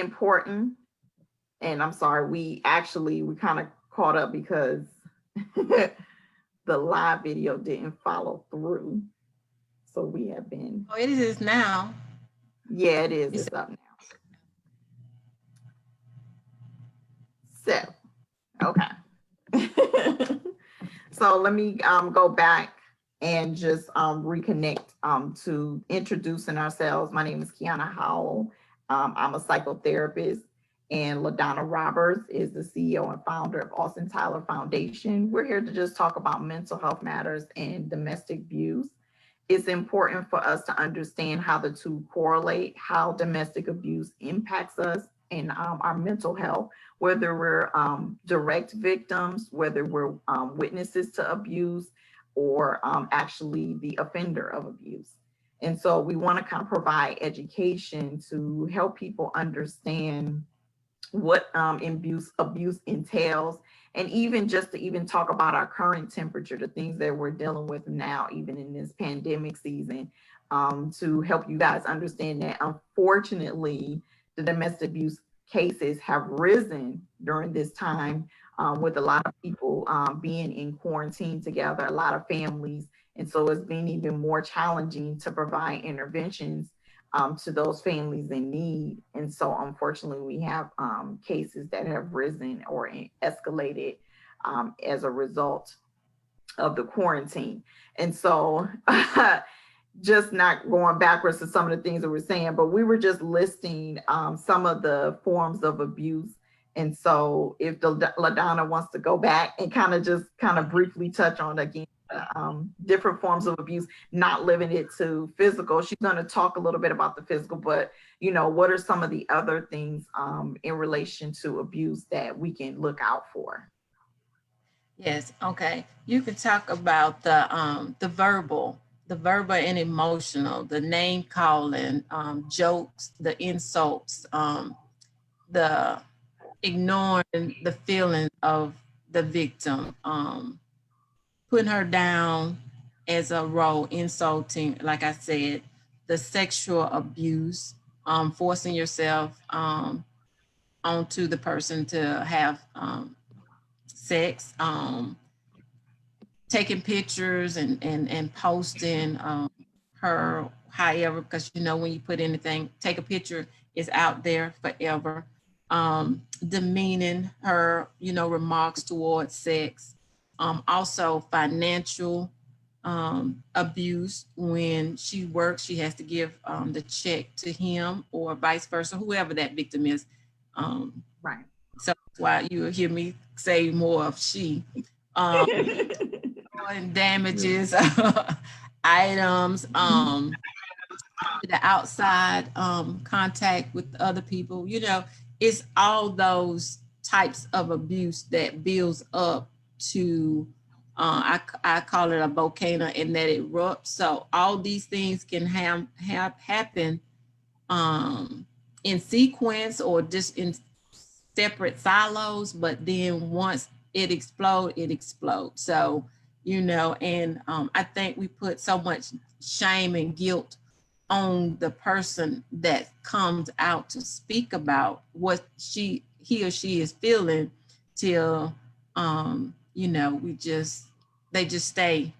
important. And I'm sorry, we kind of caught up because the live video didn't follow through. So we have been, Oh, it is now. yeah, it is. It's, It's up now. So, okay. So let me go back and just reconnect to introducing ourselves. My name is Kiana Howell. I'm a psychotherapist, and LaDonna Roberts is the CEO and founder of Austin Tyler Foundation. We're here to just talk about mental health matters and domestic abuse. It's important for us to understand how the two correlate, how domestic abuse impacts us and our mental health, whether we're direct victims, whether we're witnesses to abuse, or actually the offender of abuse. And so we want to kind of provide education to help people understand what abuse entails, and even just to even talk about our current temperature, the things that we're dealing with now, even in this pandemic season, to help you guys understand that unfortunately the domestic abuse cases have risen during this time, with a lot of people being in quarantine together, a lot of families, and so it's been even more challenging to provide interventions to those families in need. And so, unfortunately, we have cases that have risen or escalated as a result of the quarantine. And so, just not going backwards to some of the things that we're saying, but we were just listing some of the forms of abuse. And so, if the LaDonna wants to go back and kind of briefly touch on again different forms of abuse, not limited to physical. She's going to talk a little bit about the physical, but what are some of the other things in relation to abuse that we can look out for? yes, okay. You could talk about the verbal and emotional, the name calling, jokes, the insults, the ignoring the feelings of the victim, putting her down as a role, insulting, like I said, the sexual abuse, forcing yourself onto the person to have sex, taking pictures and posting her however, because when you put anything, take a picture, it's out there forever. Demeaning her, remarks towards sex. Also financial abuse. When she works, she has to give the check to him or vice versa, whoever that victim is. Um, Right. so why you hear me say more of she. Um, and damages, items, the outside contact with other people. It's all those types of abuse that builds up to, I call it a volcano, and that erupts. So all these things can have happen in sequence or just in separate silos, but then once it explodes. So, and I think we put so much shame and guilt on the person that comes out to speak about what he or she is feeling till we just they just stay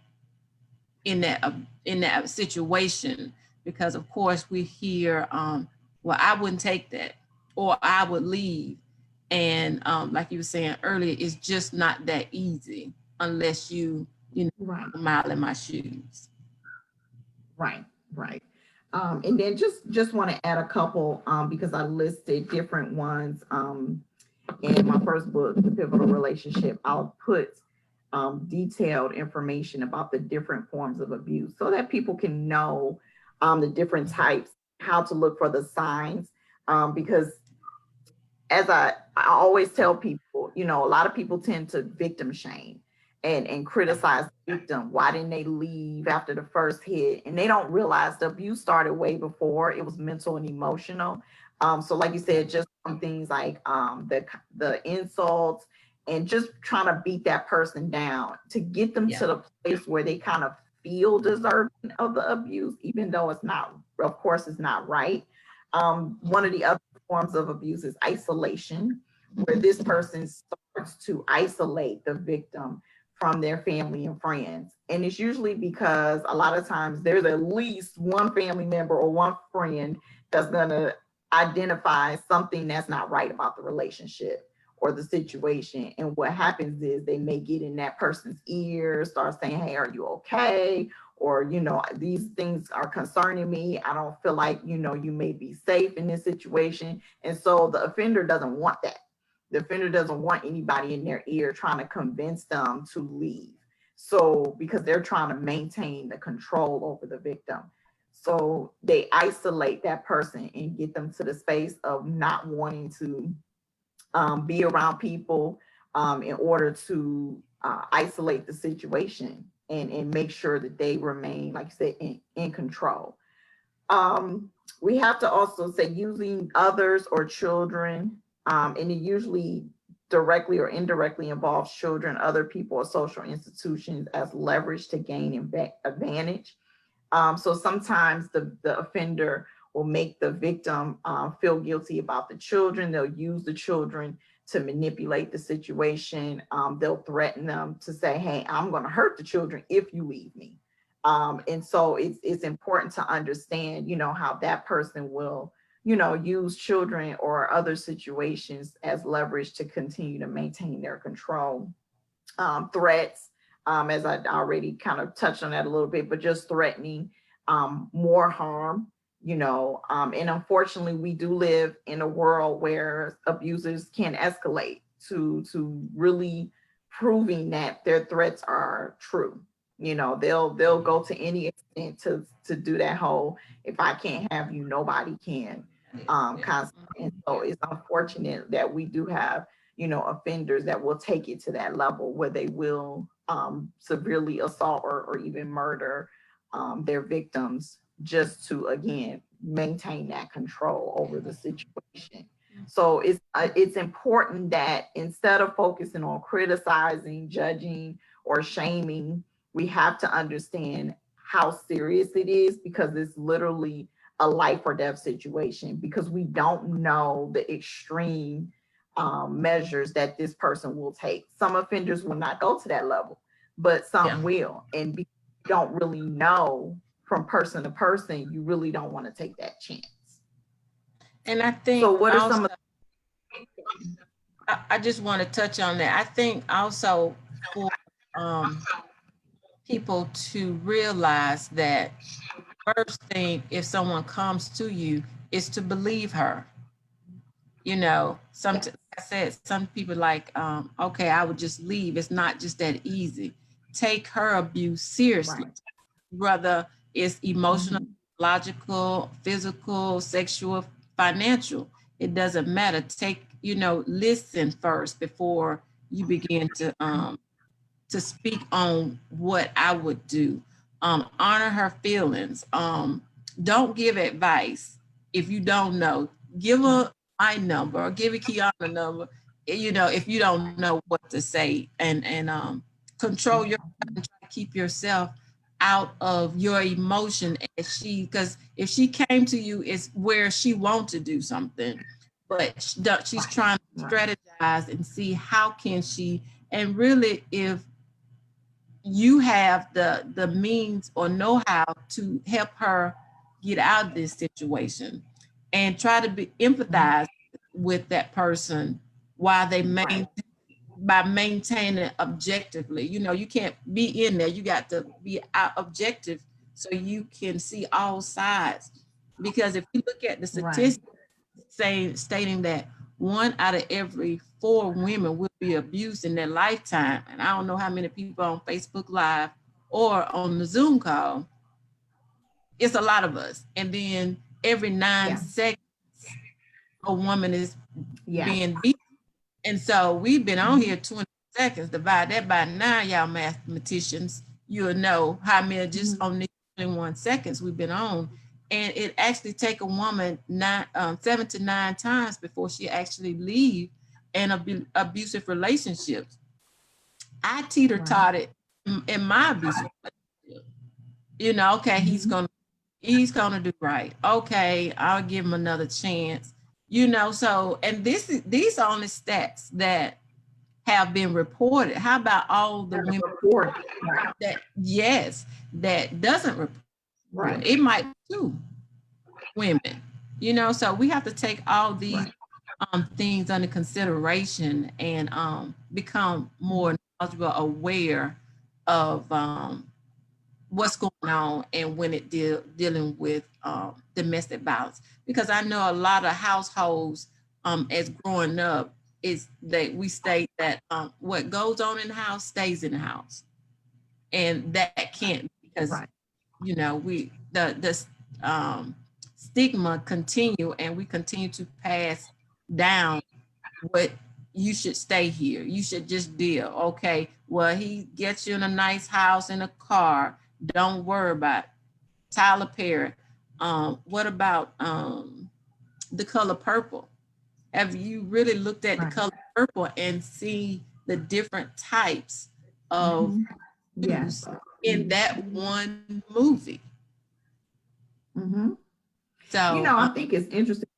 in that situation, because of course we hear well, I wouldn't take that, or I would leave. And like you were saying earlier, it's just not that easy unless you know Right. a mile in my shoes. Right. Right. And then just want to add a couple because I listed different ones in my first book, The Pivotal Relationship. I'll put detailed information about the different forms of abuse so that people can know the different types, how to look for the signs. Because as I always tell people, a lot of people tend to victim shame and criticize the victim. Why didn't they leave after the first hit? And they don't realize the abuse started way before. It was mental and emotional. So like you said, just some things like the insults and just trying to beat that person down to get them Yeah. to the place where they kind of feel deserving of the abuse, even though it's not, of course, it's not right. One of the other forms of abuse is isolation, where this person starts to isolate the victim from their family and friends. And it's usually because a lot of times there's at least one family member or one friend that's going to identify something that's not right about the relationship or the situation. And what happens is they may get in that person's ear, start saying, hey, are you okay? Or, these things are concerning me. I don't feel like, you may be safe in this situation. And so the offender doesn't want that. The offender doesn't want anybody in their ear trying to convince them to leave. So, because they're trying to maintain the control over the victim. So they isolate that person and get them to the space of not wanting to be around people in order to isolate the situation and make sure that they remain, like you said, in control. We have to also say using others or children, and it usually directly or indirectly involves children, other people, or social institutions as leverage to gain advantage. So sometimes the offender will make the victim feel guilty about the children. They'll use the children to manipulate the situation. They'll threaten them to say, hey, I'm going to hurt the children if you leave me. And so it's important to understand, how that person will, use children or other situations as leverage to continue to maintain their control. Threats, as I already kind of touched on that a little bit, but just threatening more harm, and unfortunately we do live in a world where abusers can escalate to really proving that their threats are true. They'll go to any extent to do that whole, if I can't have you, nobody can concept. And so it's unfortunate that we do have, offenders that will take it to that level where they will severely assault or even murder their victims just to, again, maintain that control over the situation. So it's important that instead of focusing on criticizing, judging, or shaming, we have to understand how serious it is, because it's literally a life or death situation, because we don't know the extreme measures that this person will take. Some offenders will not go to that level, but some will. And because you don't really know from person to person, you really don't want to take that chance. And I think so. What are some of I just want to touch on that. I think also for people to realize that first thing, if someone comes to you, is to believe her. Like I said, some people like, okay, I would just leave. It's not just that easy. Take her abuse seriously, right. whether it's emotional, logical, physical, sexual, financial. It doesn't matter. Listen first before you begin to speak on what I would do. Honor her feelings. Don't give advice if you don't know. Give her my number or give a Kiana number. If you don't know what to say, and control yourself and try to keep yourself out of your emotion because if she came to you, it's where she wants to do something, but she's trying to strategize and see how can she, and really if you have the means or know-how to help her get out of this situation, and try to be empathize with that person while they by maintaining objectively. You can't be in there. You got to be out objective so you can see all sides. Because if you look at the statistics stating that 1 out of every 4 women will be abused in their lifetime, and I don't know how many people on Facebook Live or on the Zoom call, it's a lot of us. And then every 9 seconds, a woman is being beaten. And so we've been on here 20 seconds, divide that by 9, y'all mathematicians, you'll know how many just on these 21 seconds we've been on. And it actually take a woman 7 to 9 times before she actually leave an abusive relationships. I teeter-totted in my abusive relationship. Okay, he's gonna do right. Okay, I'll give him another chance. You know, so, and these are only stats that have been reported. How about all the women Report. Right. that, yes, that doesn't report? Right. It might be two women, you know, so we have to take all these Right. things under consideration and become more knowledgeable, aware of what's going on and when it dealing with domestic violence. Because I know a lot of households as growing up is that we state that what goes on in the house stays in the house, and that can't, because Right. you know we the stigma continue, and we continue to pass down what you should stay here. You should just deal. Okay, well, he gets you in a nice house and a car. Don't worry about it. Tyler Perry. What about the color purple? Have you really looked at the Right. color purple and see the different types of Mhm. Yes. abuse in that one movie? Hmm. So, I think it's interesting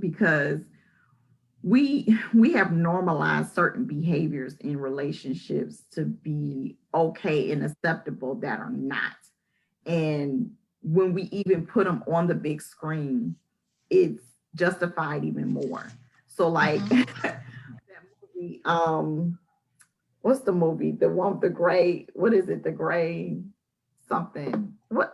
because we have normalized certain behaviors in relationships to be okay and acceptable that are not. And when we even put them on the big screen, it's justified even more. So like mhm. that movie, what's the movie? The one with the gray, what is it? The gray something. What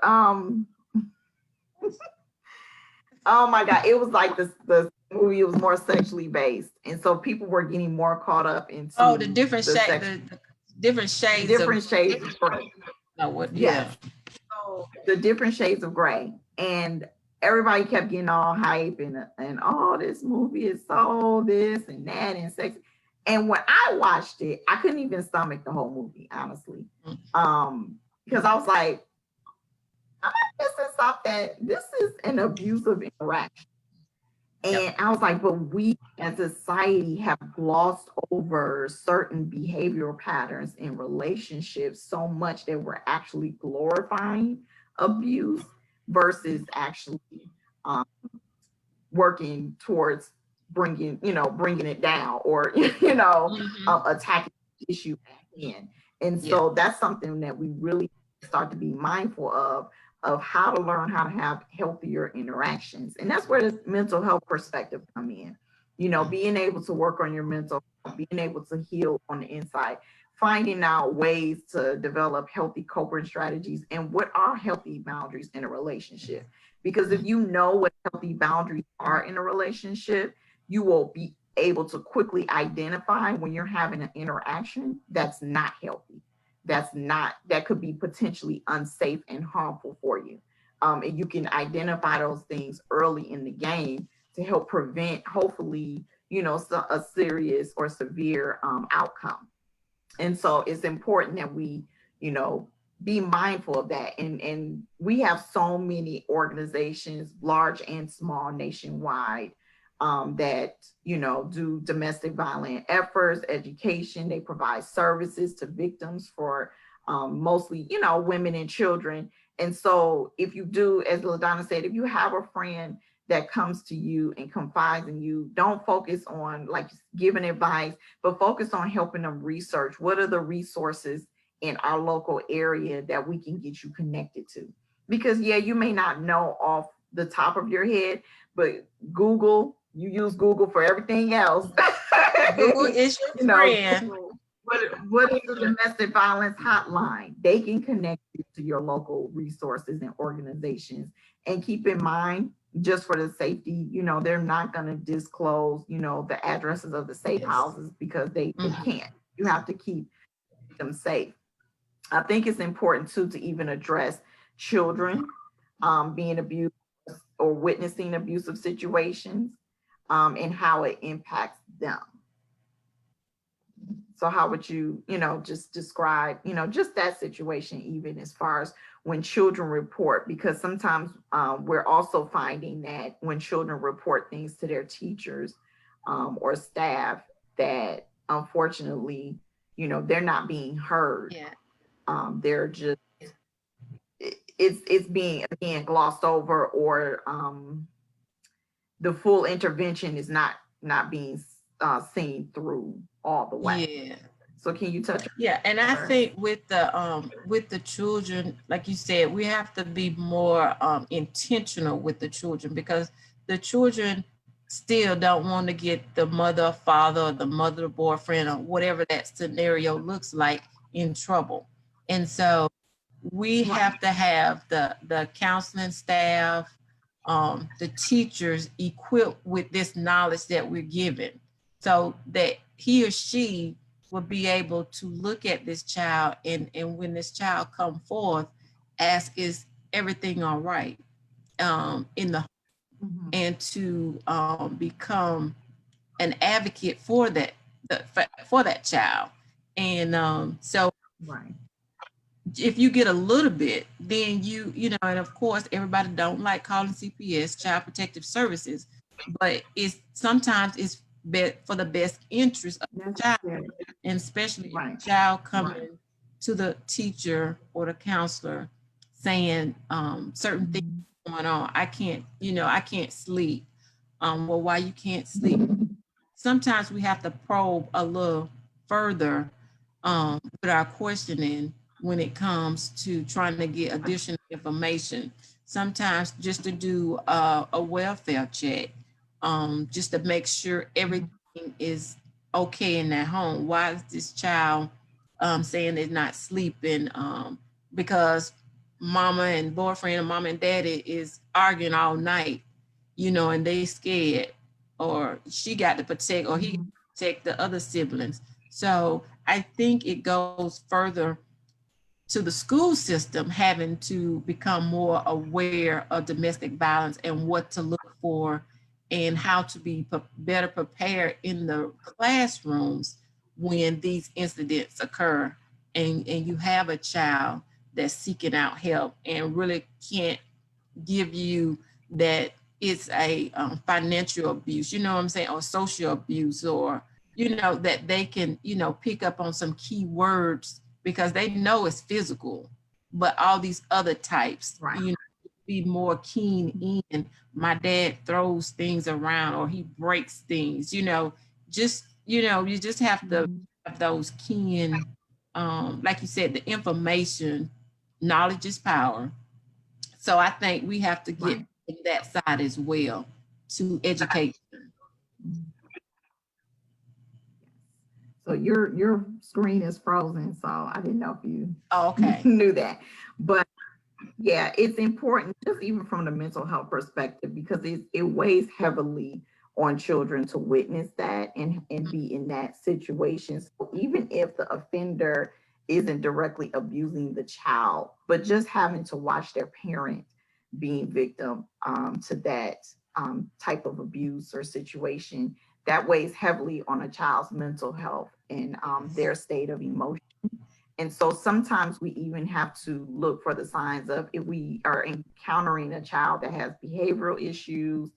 oh my God, it was like this the movie, it was more sexually based. And so people were getting more caught up Oh, the into different the shade, sex, the different the shades of different shades of gray. what? Yeah. Yes. So the different shades of gray. And everybody kept getting all hype and oh, this movie is so this and that and sex. And when I watched it, I couldn't even stomach the whole movie, honestly. Mm. Because I was like, this is something, this is an abusive interaction. Yep. And I was like, but we as a society have glossed over certain behavioral patterns in relationships so much that we're actually glorifying abuse versus actually um, working towards bringing it down or, Mhm. attacking the issue at hand. And Yeah. so that's something that we really start to be mindful of how to learn how to have healthier interactions. And that's where this mental health perspective come in. Being able to work on your mental health, being able to heal on the inside, finding out ways to develop healthy coping strategies and what are healthy boundaries in a relationship. Because if you know what healthy boundaries are in a relationship, you will be able to quickly identify when you're having an interaction that's not healthy, that could be potentially unsafe and harmful for you. And you can identify those things early in the game to help prevent, hopefully, a serious or severe outcome. And so it's important that we, you know, be mindful of that. And we have so many organizations, large and small, nationwide, that do domestic violence efforts, education. They provide services to victims for mostly women and children. And so if you do, as LaDonna said, if you have a friend that comes to you and confides in you, don't focus on like giving advice, but focus on helping them research what are the resources in our local area that we can get you connected to. Because yeah, you may not know off the top of your head, but Google, you use Google for everything else. Google is your you know, friend. Google, what is the domestic violence hotline? They can connect you to your local resources and organizations. And keep in mind, just for the safety, they're not going to disclose, the addresses of the safe Yes. houses because they Mhm. can't. You have to keep them safe. I think it's important too to even address children being abused or witnessing abusive situations, and how it impacts them. So how would you, just describe, just that situation, even as far as when children report, because sometimes we're also finding that when children report things to their teachers or staff, that unfortunately, they're not being heard. Yeah. They're just, it's being again glossed over, or the full intervention is not being seen through all the way. Yeah. So can you touch Yeah, and I on her? think with the children, like you said, we have to be more intentional with the children, because the children still don't want to get the mother or father or the mother or boyfriend or whatever that scenario looks like in trouble. And so we Right. have to have the counseling staff, the teachers equipped with this knowledge that we're given, so that he or she will be able to look at this child, and when this child come forth, ask, is everything all right in the, Mhm. and to become an advocate for that, for that child. And so Right. if you get a little bit, then you know, and of course everybody don't like calling CPS, Child Protective Services, but it's sometimes it's for the best interest of the child, Necessary. and especially if Right. the child Right. coming to the teacher or the counselor saying certain things Mhm. going on. I can't, you know, I can't sleep. Well, why you can't sleep? Sometimes we have to probe a little further with our questioning when it comes to trying to get additional information. Sometimes just to do a welfare check, just to make sure everything is okay in that home. Why is this child saying they're not sleeping? Because mama and boyfriend and mama and daddy is arguing all night, you know, and they scared, or she got to protect, or he got Mhm. to protect the other siblings. So I think it goes further to the school system having to become more aware of domestic violence and what to look for, and how to be better prepared in the classrooms when these incidents occur, and you have a child that's seeking out help and really can't give you that it's a financial abuse, you know what I'm saying, or social abuse, or, you know, that they can, you know, pick up on some key words because they know it's physical, but all these other types, Right. you know, be more keen in. My dad throws things around, or he breaks things, you know, just, you know, you just have to Mhm. have those keen, like you said, the information, knowledge is power. So I think we have to get Right. that side as well to educate them. Mhm. So your screen is frozen, so I didn't know if you Oh, okay. knew that. But yeah, it's important just even from the mental health perspective because it weighs heavily on children to witness that and be in that situation. So even if the offender isn't directly abusing the child, but just having to watch their parent being victim to that type of abuse or situation, that weighs heavily on a child's mental health and their state of emotion. And so sometimes we even have to look for the signs of if we are encountering a child that has behavioral issues,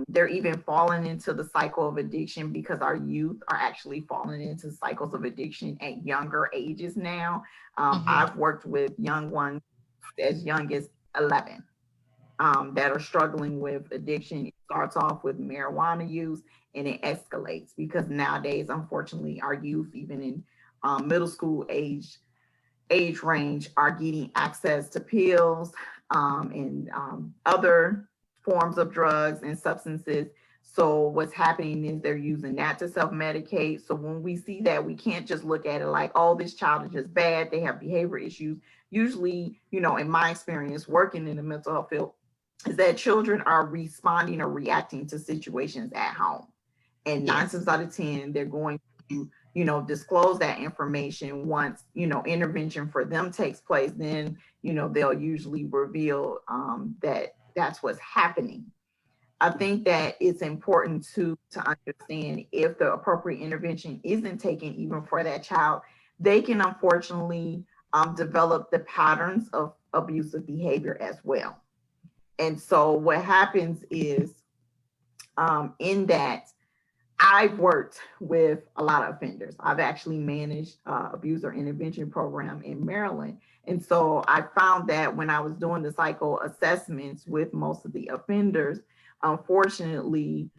they're even falling into the cycle of addiction because our youth are actually falling into cycles of addiction at younger ages now. Mhm. I've worked with young ones as young as 11 that are struggling with addiction. It starts off with marijuana use and it escalates because nowadays, unfortunately, our youth, even in middle school age range, are getting access to pills and other forms of drugs and substances. So what's happening is they're using that to self-medicate. So when we see that, we can't just look at it like, oh, this child is just bad. They have behavior issues. Usually, you know, in my experience working in the mental health field, is that children are responding or reacting to situations at home. And nine Yes. times out of 10, they're going to, you know, disclose that information once, you know, intervention for them takes place. Then, you know, they'll usually reveal that that's what's happening. I think that it's important to understand if the appropriate intervention isn't taken, even for that child, they can unfortunately develop the patterns of abusive behavior as well. And so what happens is in that I've worked with a lot of offenders. I've actually managed abuser intervention program in Maryland. And so I found that when I was doing the psycho assessments with most of the offenders, unfortunately,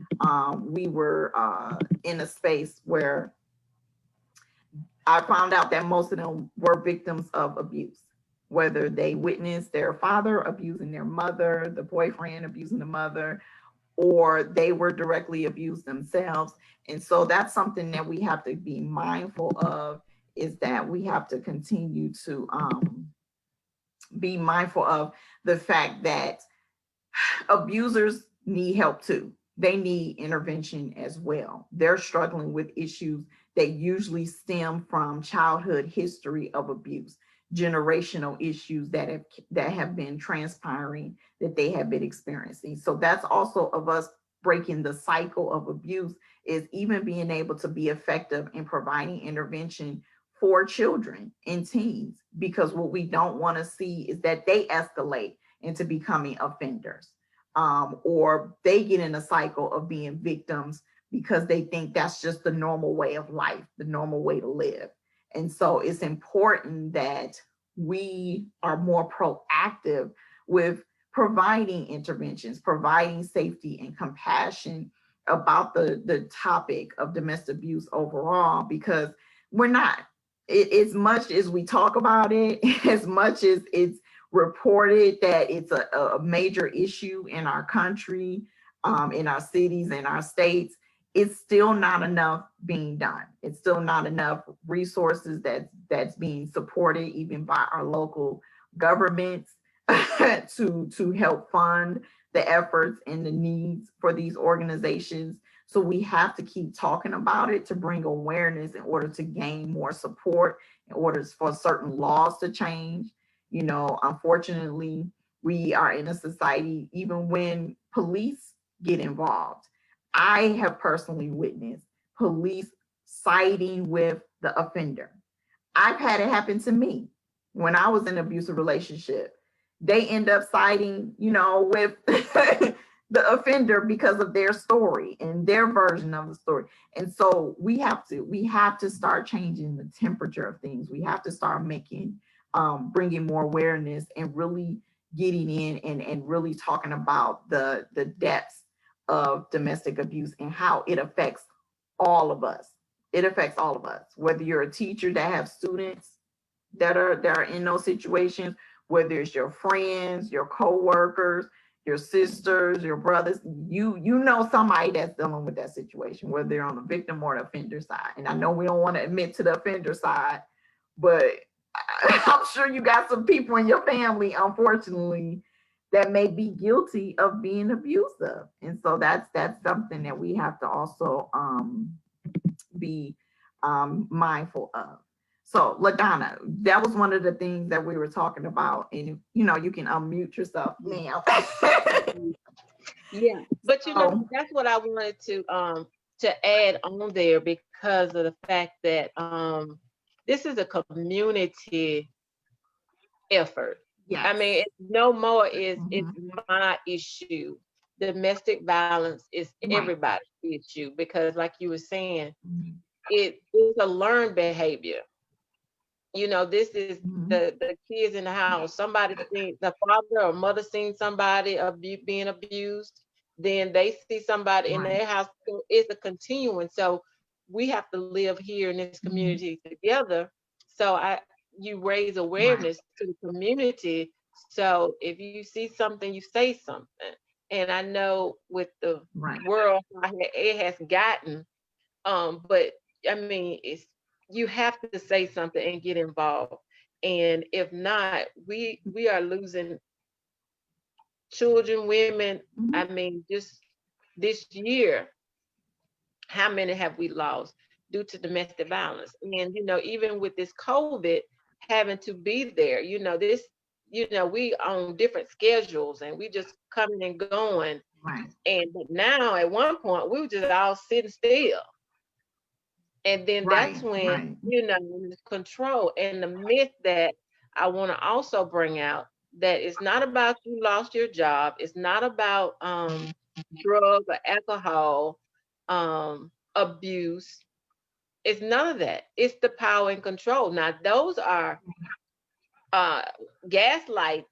we were in a space where I found out that most of them were victims of abuse, whether they witnessed their father abusing their mother, the boyfriend abusing the mother, or they were directly abused themselves. And so that's something that we have to be mindful of, is that we have to continue to be mindful of the fact that abusers need help too. They need intervention as well. They're struggling with issues that usually stem from childhood history of abuse, generational issues that have been transpiring, that they have been experiencing. So that's also of us breaking the cycle of abuse, is even being able to be effective in providing intervention for children and teens, because what we don't want to see is that they escalate into becoming offenders, or they get in a cycle of being victims because they think that's just the normal way of life, the normal way to live. And so it's important that we are more proactive with providing interventions, providing safety and compassion about the topic of domestic abuse overall, because we're not, as much as we talk about it, as much as it's reported that it's a major issue in our country, in our cities, in our states, it's still not enough being done. It's still not enough resources that's being supported even by our local governments to help fund the efforts and the needs for these organizations. So we have to keep talking about it to bring awareness in order to gain more support, in order for certain laws to change. You know, unfortunately, we are in a society, even when police get involved, I have personally witnessed police siding with the offender. I've had it happen to me when I was in an abusive relationship. They end up siding, you know, with the offender because of their story and their version of the story. And so we have to start changing the temperature of things. We have to start making bringing more awareness and really getting in and really talking about the depths of domestic abuse and how it affects all of us. It affects all of us, whether you're a teacher that have students that are in those situations, whether it's your friends, your co-workers, your sisters, your brothers, you know somebody that's dealing with that situation, whether they're on the victim or the offender side. And I know we don't want to admit to the offender side, but I'm sure you got some people in your family, unfortunately, that may be guilty of being abusive. And so that's something that we have to also be mindful of. So LaDonna, that was one of the things that we were talking about. And you know, you can unmute yourself now. Yeah, but you know, that's what I wanted to add on there, because of the fact that this is a community effort. Yes. I mean, no more is Mhm. it's my issue. Domestic violence is Right. everybody's issue, because like you were saying, Mhm. it is a learned behavior. You know, this is Mhm. the kids in the house. Somebody seen the father or mother seen somebody being abused, then they see somebody in Right. their house. So it's a continuum. So we have to live here in this Mhm. community together. So you raise Right. awareness to the community. So if you see something, you say something. And I know with the Right. world how it has gotten, but I mean, you have to say something and get involved. And if not, we are losing children, women. Mhm. I mean, just this year, how many have we lost due to domestic violence? And you know, even with this COVID having to be there, you know, we on different schedules and we just coming and going. Right. And but now at one point we were just all sitting still. And then that's Right. when, Right. you know, it's control. And the myth that I want to also bring out, that it's not about you lost your job. It's not about drug or alcohol abuse. It's none of that. It's the power and control. Now those are uh gaslight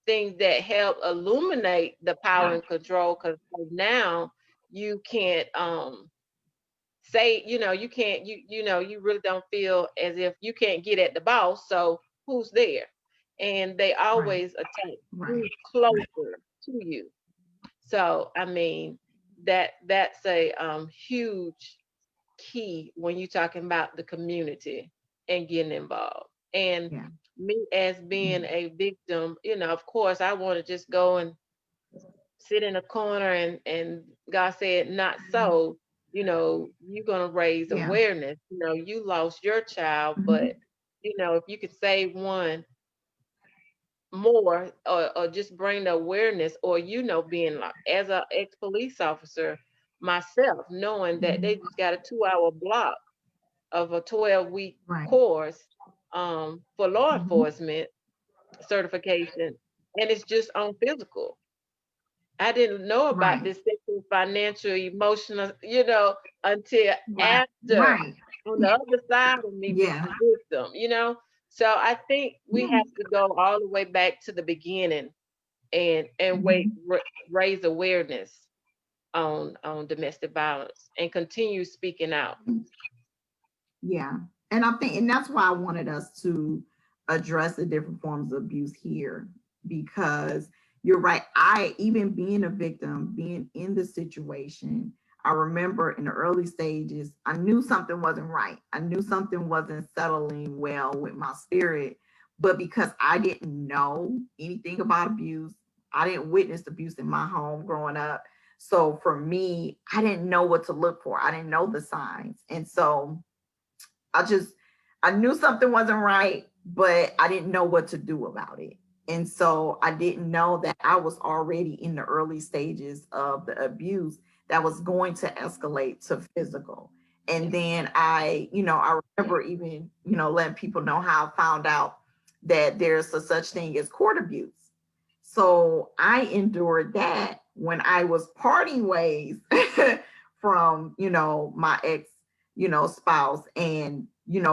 things that help illuminate the power Yeah. and control, because now you can't say, you can't, you really don't feel as if you can't get at the boss, so who's there? And they Right. always attack Right. who's closer to you. So I mean, that's a huge key when you're talking about the community and getting involved. And Yeah. me as being a victim, of course, I want to just go and sit in a corner, and God said, not so. You're gonna raise Yeah. awareness. You lost your child, but Mhm. if you could save one more, or just bring the awareness, or being like, as a ex-police officer myself, knowing that they Mhm. just got a 2-hour block of a 12-week Right. course for law Mhm. enforcement certification, and it's just on physical. I didn't know about Right. this sexual, financial, emotional, until Right. after, Right. on the other side of me being Yeah. a victim. So I think we Yeah. have to go all the way back to the beginning, and Mhm. raise awareness on domestic violence and continue speaking out. Yeah. And I think, and that's why I wanted us to address the different forms of abuse here, because you're right. I, even being a victim, being in the situation, I remember in the early stages, I knew something wasn't right. I knew something wasn't settling well with my spirit. But because I didn't know anything about abuse, I didn't witness abuse in my home growing up. So for me, I didn't know what to look for. I didn't know the signs. And so I just, I knew something wasn't right, but I didn't know what to do about it. And so I didn't know that I was already in the early stages of the abuse that was going to escalate to physical. And then I remember even, letting people know how I found out that there's a such thing as court abuse. So I endured that when I was parting ways from, my ex, spouse, and,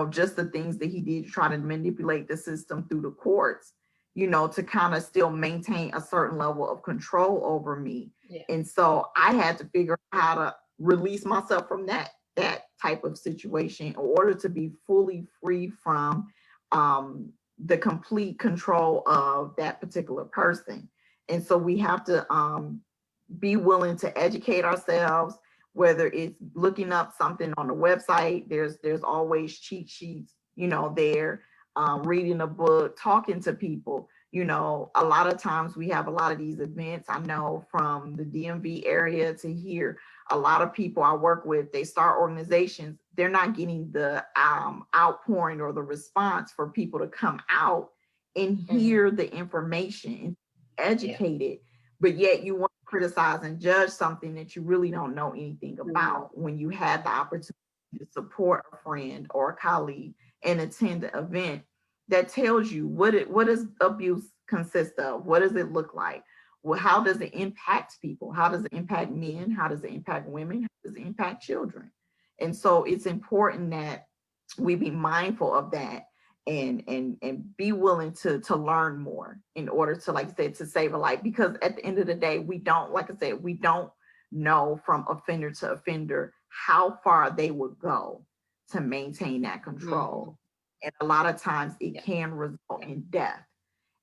just the things that he did to try to manipulate the system through the courts, to kind of still maintain a certain level of control over me. Yeah. And so I had to figure out how to release myself from that type of situation in order to be fully free from the complete control of that particular person. And so we have to be willing to educate ourselves, whether it's looking up something on the website. There's always cheat sheets, there, reading a book, talking to people. A lot of times we have a lot of these events. I know from the DMV area to here, a lot of people I work with, they start organizations. They're not getting the outpouring or the response for people to come out and hear the information and Yeah. educated, but yet you want to criticize and judge something that you really don't know anything about, when you had the opportunity to support a friend or a colleague and attend an event that tells you what does abuse consist of, what does it look like, well, how does it impact people, how does it impact men, how does it impact women, how does it impact children. And so it's important that we be mindful of that, and be willing to learn more in order to, like I said, to save a life. Because at the end of the day, we don't, like I said, we don't know from offender to offender how far they would go to maintain that control. And a lot of times it can result in death.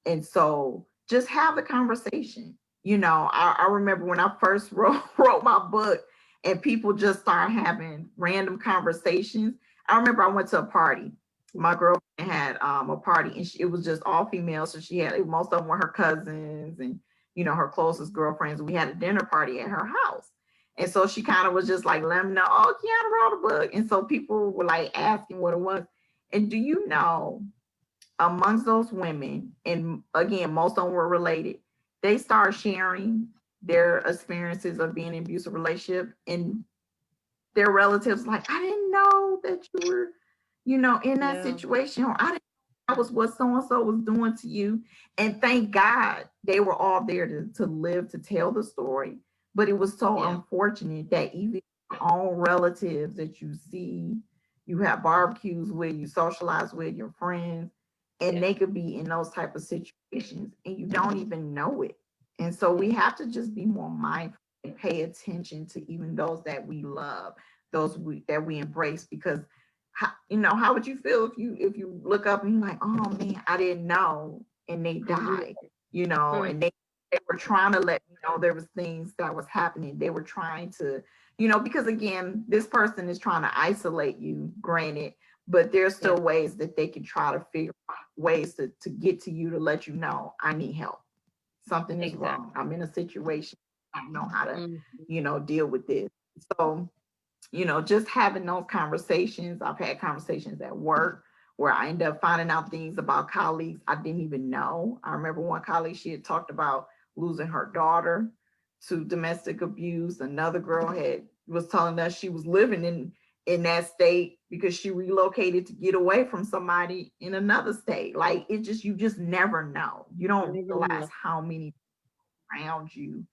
And so just have the conversation. I remember when I first wrote my book, and people just started having random conversations. I remember I went to a party. My girlfriend had a party, and it was just all female. So she had, most of them were her cousins and, her closest girlfriends. We had a dinner party at her house. And so she kind of was just like, let me know, oh, Kiana wrote a book. And so people were like asking what it was. And do you know, amongst those women, and again, most of them were related, they started sharing their experiences of being in an abusive relationship, and their relatives like, I didn't know that you were, in that Yeah. situation, or I didn't know that was what so and so was doing to you. And thank God they were all there to live to tell the story. But it was so Yeah. unfortunate that even your own relatives that you see, you have barbecues with, you socialize with your friends, and Yeah. they could be in those type of situations situations and you don't even know it. And so we have to just be more mindful and pay attention to even those that we love, that we embrace, because how would you feel if you look up and you're like, oh man, I didn't know, and they died, and they were trying to let me know there was things that was happening. They were trying to, because again, this person is trying to isolate you, granted, but there's still ways that they can try to figure out ways to get to you to let you know, I need help. Something is wrong. I'm in a situation. I don't know how to, deal with this. So, just having those conversations. I've had conversations at work where I end up finding out things about colleagues I didn't even know. I remember one colleague, she had talked about losing her daughter to domestic abuse. Another girl was telling us she was living in that state because she relocated to get away from somebody in another state. Like you just never know. You don't realize how many around you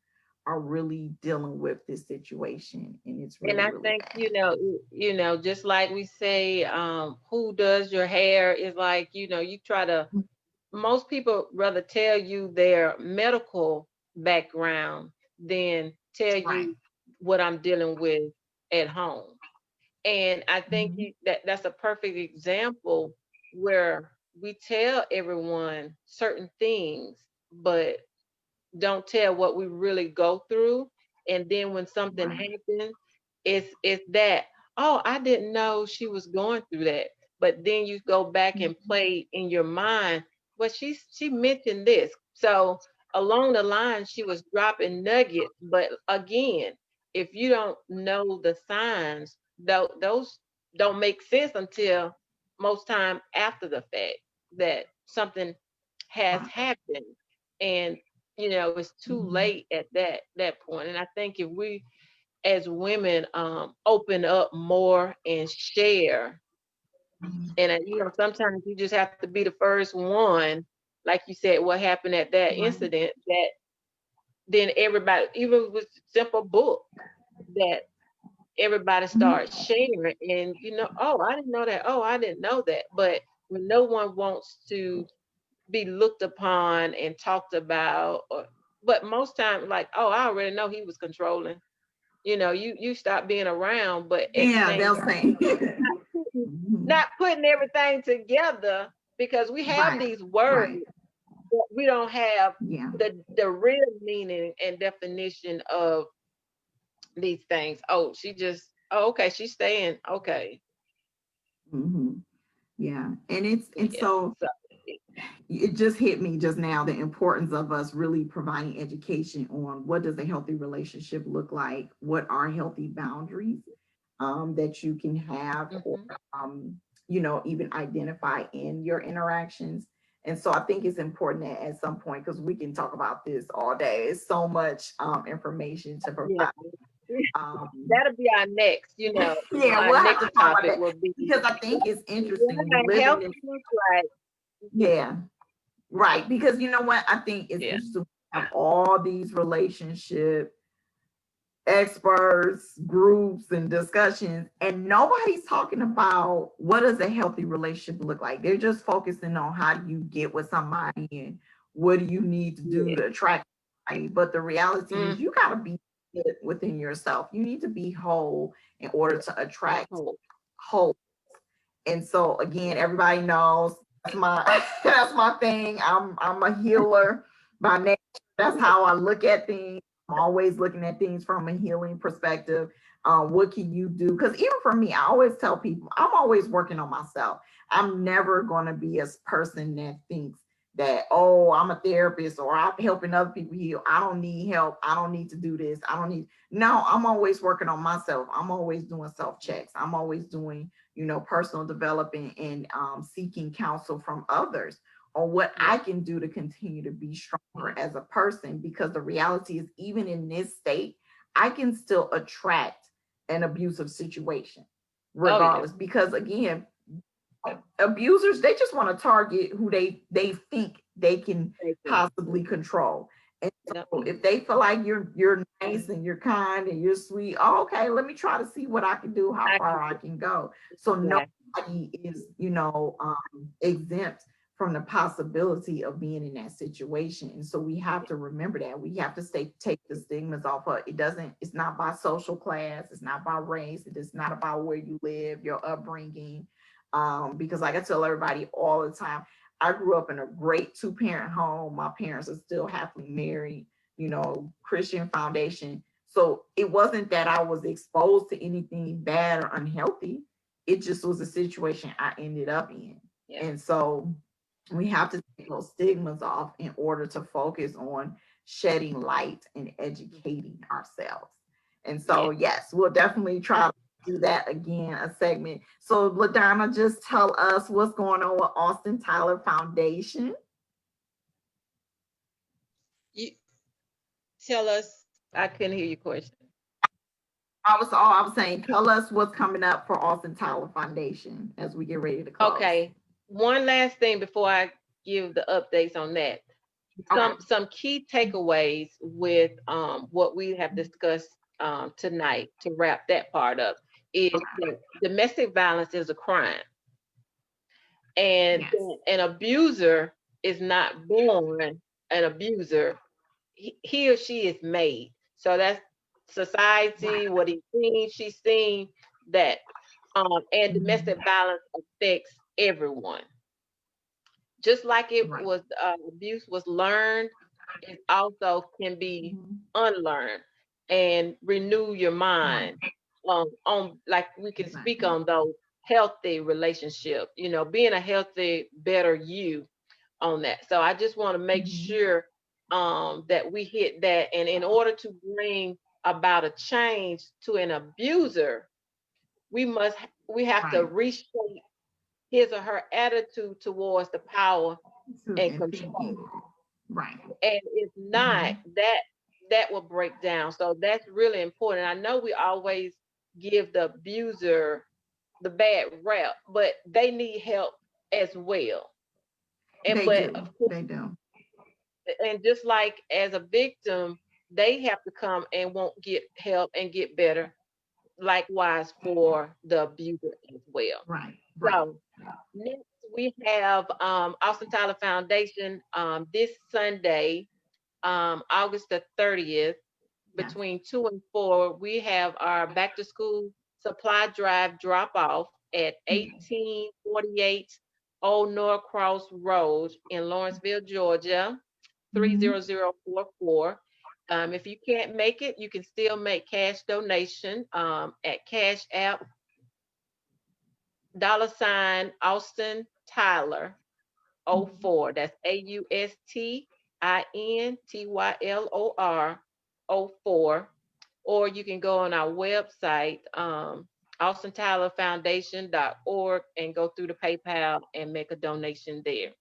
are really dealing with this situation, and it's really, And I really think, bad. just like we say, who does your hair is like, you try to, most people rather tell you their medical background than tell Right. you what I'm dealing with at home. And I think Mhm. that's a perfect example where we tell everyone certain things, but don't tell what we really go through. And then when something Right. happens, it's that, oh, I didn't know she was going through that. But then you go back and Mhm. play in your mind, well, she mentioned this. So along the line, she was dropping nuggets. But again, if you don't know the signs, those don't make sense until most time after the fact that something has Right. happened. And it's too Mhm. late at that point. And I think if we as women open up more and share, and sometimes you just have to be the first one, like you said, what happened at that Right. incident, that then everybody, even with simple book, that everybody Mhm. starts sharing, and oh, I didn't know that, oh, I didn't know that. But when no one wants to be looked upon and talked about, but most times, like, oh, I already know he was controlling, you stop being around. But at the Yeah, same they'll time, say. not putting, Mhm. not putting everything together, because we have Right. these words, Right. but we don't have Yeah. the real meaning and definition of these things. Oh, oh, okay, she's staying, okay. Hmm. Yeah. And Yeah, so so it just hit me just now, the importance of us really providing education on what does a healthy relationship look like, what are healthy boundaries that you can have, or mhm. even identify in your interactions. And so I think it's important that at some point, because we can talk about this all day, it's so much information to Yeah. provide. um, That'll be our next, yeah, our we'll have to next talk about topic that will be because I think it's interesting why living health in. looks like. Yeah. Right, because you know what? I think it's Yeah. interesting to have all these relationship experts, groups, and discussions, and nobody's talking about what does a healthy relationship look like. They're just focusing on how do you get with somebody and what do you need to do Yeah. to attract somebody. But the reality is, Mm. you got to be good within yourself. You need to be whole in order to attract Oh, whole. And so again, everybody knows that's my that's my thing. I'm a healer by nature. That's how I look at things. I'm always looking at things from a healing perspective. What can you do? Because even for me, I always tell people I'm always working on myself. I'm never going to be a person that thinks that, oh, I'm a therapist or I'm helping other people heal. I don't need help. I don't need to do this. I don't need. No, I'm always working on myself. I'm always doing self checks. I'm always doing personal development and seeking counsel from others on what yeah. I can do to continue to be stronger as a person. Because the reality is, even in this state, I can still attract an abusive situation, Oh, yeah. regardless. Because again, abusers, they just want to target who they think they can Thank you. possibly control. And Yep. so if they feel like you're nice and you're kind and you're sweet, oh, okay, let me try to see what I can do, how I far can I do can go. So that. nobody is exempt from the possibility of being in that situation. And so we have to remember that. We have to take the stigmas off of it. It's not by social class, it's not by race, it is not about where you live, your upbringing. Because like I tell everybody all the time, I grew up in a great 2-parent home. My parents are still happily married, Christian foundation. So it wasn't that I was exposed to anything bad or unhealthy. It just was a situation I ended up in. Yeah. And so we have to take those stigmas off in order to focus on shedding light and educating ourselves. And so, yes, we'll definitely try to do that again, a segment. So, LaDonna, just tell us what's going on with Austin Tyler Foundation. You tell us. I couldn't hear your question. I was saying, tell us what's coming up for Austin Tyler Foundation as we get ready to close. Okay. One last thing before I give the updates on that. Some key takeaways with what we have discussed tonight to wrap that part up is that domestic violence is a crime. And an abuser is not born an abuser. He or she is made. So that's society, what he's seen, she's seen that. And domestic violence affects everyone. Just like it was abuse was learned, it also can be unlearned and renew your mind on like we can speak on those healthy relationship, being a healthy, better you on that. So I just want to make sure that we hit that. And in order to bring about a change to an abuser, we have to reshape his or her attitude towards the power and control. Right. And if not, that will break down. So that's really important. I know we always give the abuser the bad rep, but they need help as well. And they do. And just like as a victim, they have to come and won't get help and get better. Likewise for the abuser as well. Right. So next we have Austin Tyler Foundation this Sunday, August the 30th, between 2 and 4. We have our back to school supply drive drop off at 1848 Old Norcross Road in Lawrenceville, Georgia, 30044. If you can't make it, you can still make cash donation at Cash App $ Austin Tyler 04. That's AUSTINTYLOR 04. Or you can go on our website, AustinTylerFoundation.org, and go through the PayPal and make a donation there.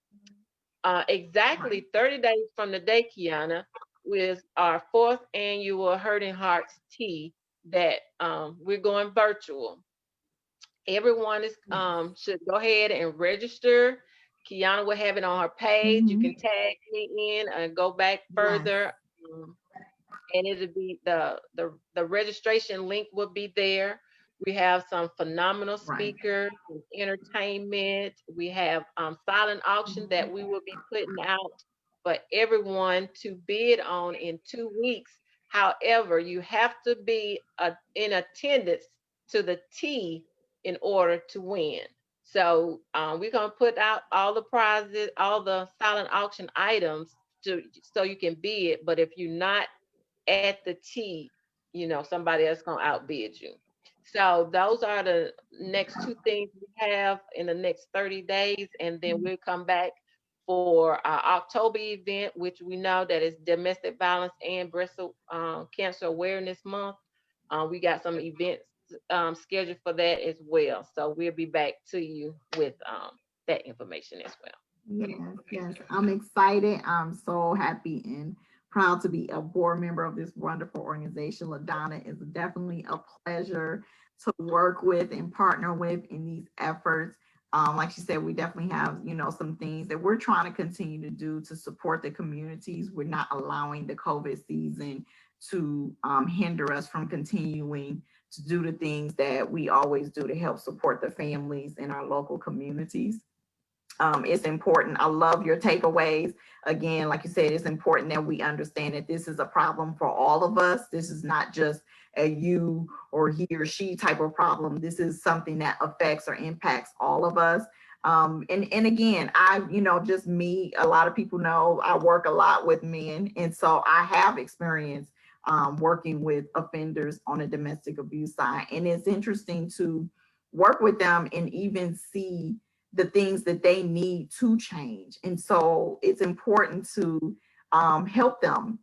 Exactly 30 days from the day, Kiana, with our 4th annual Hurting Hearts Tea that we're going virtual. Everyone is should go ahead and register. Kiana will have it on her page. You can tag me in and go back further. And it'll be the registration link will be there. We have some phenomenal speakers, entertainment. We have silent auction that we will be putting out for everyone to bid on in 2 weeks. However, you have to be in attendance to the tea in order to win. So we're going to put out all the prizes, all the silent auction items so you can bid. But if you're not at the tea, somebody else going to outbid you. So those are the next 2 things we have in the next 30 days. And then we'll come back for our October event, which we know that is Domestic Violence and Breast Cancer Awareness Month. We got some events scheduled for that as well. So we'll be back to you with that information as well. Yes. I'm excited. I'm so happy and proud to be a board member of this wonderful organization. LaDonna, is definitely a pleasure to work with and partner with in these efforts. Like she said, we definitely have, some things that we're trying to continue to do to support the communities. We're not allowing the COVID season to hinder us from continuing to do the things that we always do to help support the families in our local communities. It's important. I love your takeaways. Again, like you said, it's important that we understand that this is a problem for all of us. This is not just a you or he or she type of problem. This is something that affects or impacts all of us. And again, just me, a lot of people know I work a lot with men. And so I have experience working with offenders on a domestic abuse side. And it's interesting to work with them and even see the things that they need to change. And so it's important to help them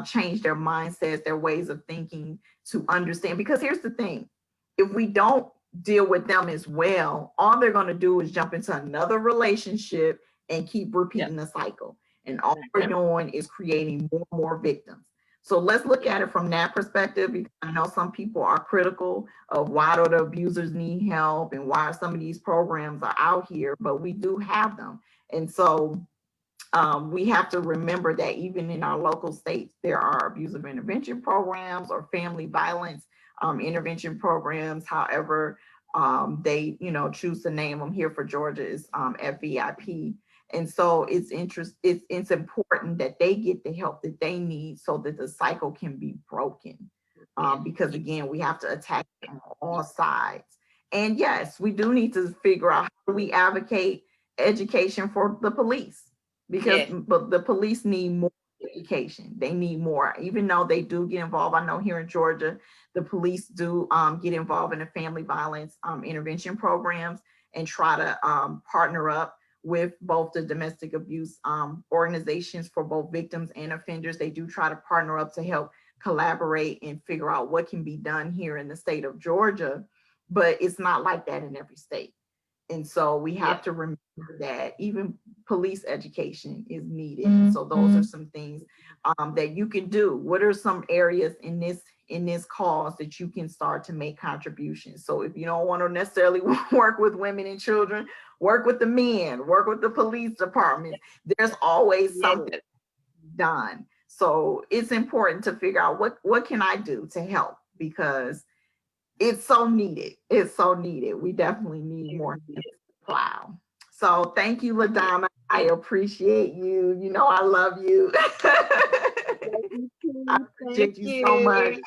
change their mindsets, their ways of thinking, to understand. Because here's the thing, if we don't deal with them as well, all they're going to do is jump into another relationship and keep repeating the cycle. And all we're doing is creating more and more victims. So let's look at it from that perspective, because I know some people are critical of why do the abusers need help and why some of these programs are out here, but we do have them. And so we have to remember that even in our local states, there are abusive intervention programs or family violence intervention programs. However, they choose to name them. Here for Georgia is FVIP. And so it's important that they get the help that they need so that the cycle can be broken. Because again, we have to attack it on all sides. And yes, we do need to figure out how do we advocate education for the police, because but the police need more education. They need more, even though they do get involved. I know here in Georgia, the police do get involved in the family violence intervention programs and try to partner up with both the domestic abuse organizations for both victims and offenders. They do try to partner up to help collaborate and figure out what can be done here in the state of Georgia, but it's not like that in every state. And so we have to remember that even police education is needed. And so those are some things that you can do. What are some areas in this cause that you can start to make contributions? So if you don't want to necessarily work with women and children, work with the men, work with the police department. There's always something done. So it's important to figure out what can I do to help, because it's so needed. It's so needed. We definitely need more plow. So thank you, LaDonna. I appreciate you. You know I love you. I appreciate you so much.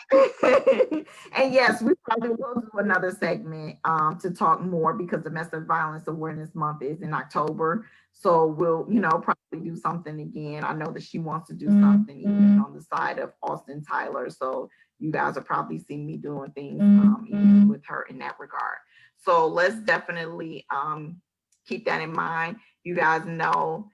And yes, we probably will do another segment to talk more, because Domestic Violence Awareness Month is in October. So we'll, probably do something again. I know that she wants to do something even on the side of Austin Tyler. So you guys will probably see me doing things even with her in that regard. So let's definitely keep that in mind. You guys know,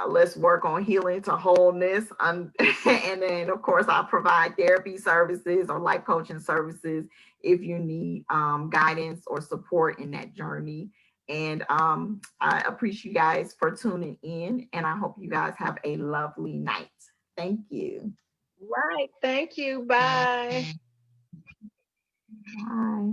let's work on healing to wholeness. And then, of course, I provide therapy services or life coaching services if you need guidance or support in that journey. And I appreciate you guys for tuning in, and I hope you guys have a lovely night. Thank you. Right. Thank you. Bye. Bye.